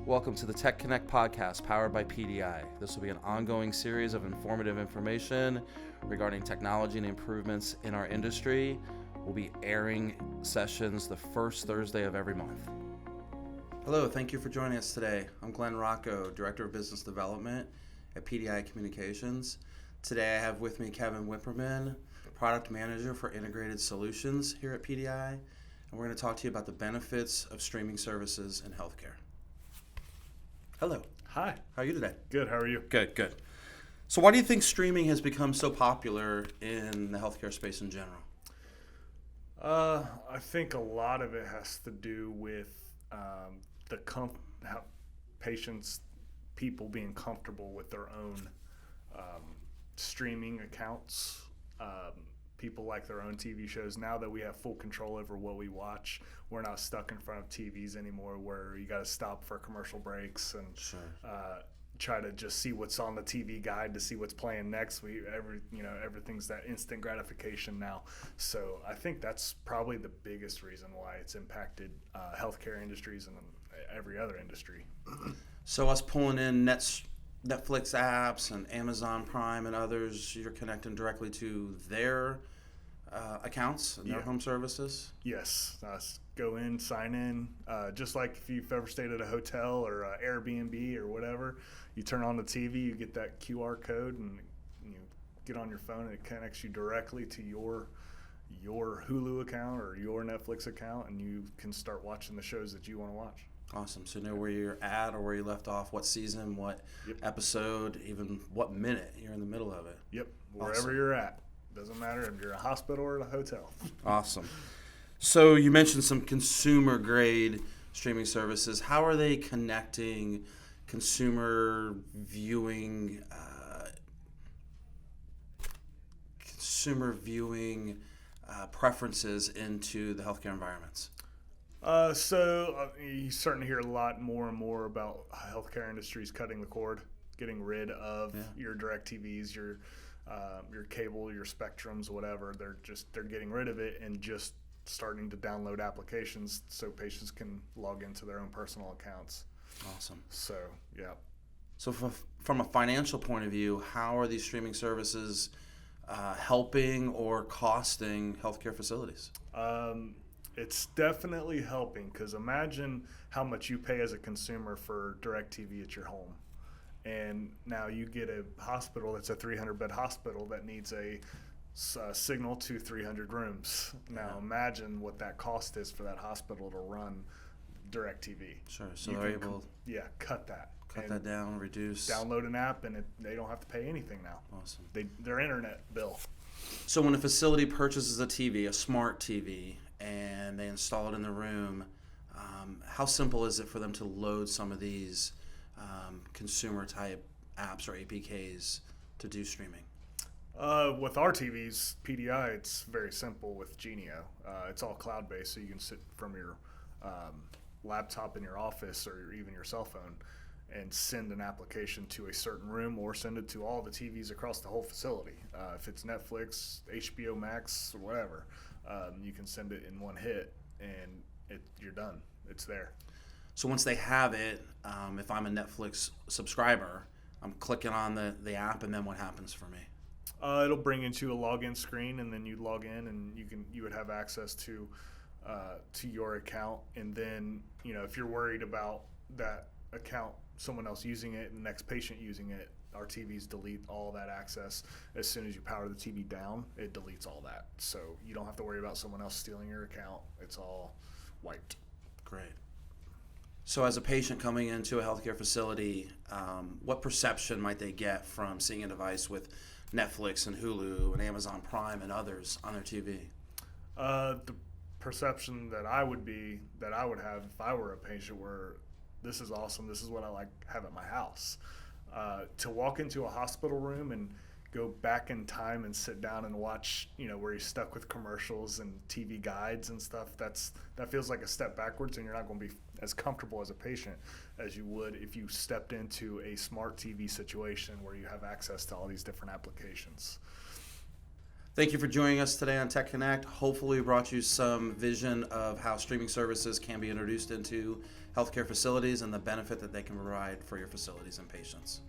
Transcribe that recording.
Welcome to the Tech Connect podcast powered by PDi. This will be an ongoing series of informative information regarding technology and improvements in our industry. We'll be airing sessions the first Thursday of every month. Hello, thank you for joining us today. I'm Glen Rocco, Director of Business Development at PDi Communications. Today I have with me Kevin Wipperman, Product Manager for Integrated Solutions here at PDi, and we're going to talk to you about the benefits of streaming services in healthcare. Hello. Hi. How are you today? Good. How are you? Good. So why do you think streaming has become so popular in the healthcare space in general? I think a lot of it has to do with how people being comfortable with their own streaming accounts. People like their own TV shows. Now that we have full control over what we watch, we're not stuck in front of TVs anymore where you got to stop for commercial breaks and try to just see what's on the TV guide to see what's playing next. Everything's that instant gratification now. So I think that's probably the biggest reason why it's impacted healthcare industries and every other industry. So us pulling in Netflix apps and Amazon Prime and others, you're connecting directly to their accounts and their home services? Yes. Go in, sign in. Just like if you've ever stayed at a hotel or Airbnb or whatever, you turn on the TV, you get that QR code, and you get on your phone, and it connects you directly to your Hulu account or your Netflix account, and you can start watching the shows that you want to watch. Awesome. So you know where you're at or where you left off, what season, what episode, even what minute you're in the middle of it. Yep. Wherever you're at. Doesn't matter if you're a hospital or at a hotel. Awesome. So you mentioned some consumer grade streaming services. How are they connecting consumer viewing preferences into the healthcare environments? You certainly hear a lot more and more about healthcare industries cutting the cord, getting rid of your direct TVs, your cable, your Spectrums, whatever. They're getting rid of it and just starting to download applications so patients can log into their own personal accounts. Awesome. So, yeah. So from a financial point of view, how are these streaming services helping or costing healthcare facilities? It's definitely helping, because imagine how much you pay as a consumer for DirecTV at your home. And now you get a hospital that's a 300-bed hospital that needs a signal to 300 rooms. Now imagine what that cost is for that hospital to run DirecTV. Sure, so they're able to cut that. Cut that down, reduce. Download an app, and they don't have to pay anything now. Awesome. Their internet bill. So when a facility purchases a TV, a smart TV, and they install it in the room, how simple is it for them to load some of these consumer type apps or APKs to do streaming? With our TVs, PDi, it's very simple with Genio. It's all cloud-based, so you can sit from your laptop in your office or even your cell phone and send an application to a certain room or send it to all the TVs across the whole facility. If it's Netflix, HBO Max, or whatever, you can send it in one hit, and you're done. It's there. So once they have it, if I'm a Netflix subscriber, I'm clicking on the app, and then what happens for me? It'll bring into a login screen, and then you'd log in, and you would have access to your account. And then if you're worried about that account, someone else using it, and the next patient using it, our TVs delete all that access. As soon as you power the TV down, it deletes all that. So you don't have to worry about someone else stealing your account. It's all wiped. Great. So as a patient coming into a healthcare facility, what perception might they get from seeing a device with Netflix and Hulu and Amazon Prime and others on their TV? The perception that I would have if I were a patient were, this is awesome, this is what I like have at my house. To walk into a hospital room and go back in time and sit down and watch, where you're stuck with commercials and TV guides and stuff, that feels like a step backwards, and you're not going to be as comfortable as a patient as you would if you stepped into a smart TV situation where you have access to all these different applications. Thank you for joining us today on Tech Connect. Hopefully we brought you some vision of how streaming services can be introduced into healthcare facilities and the benefit that they can provide for your facilities and patients.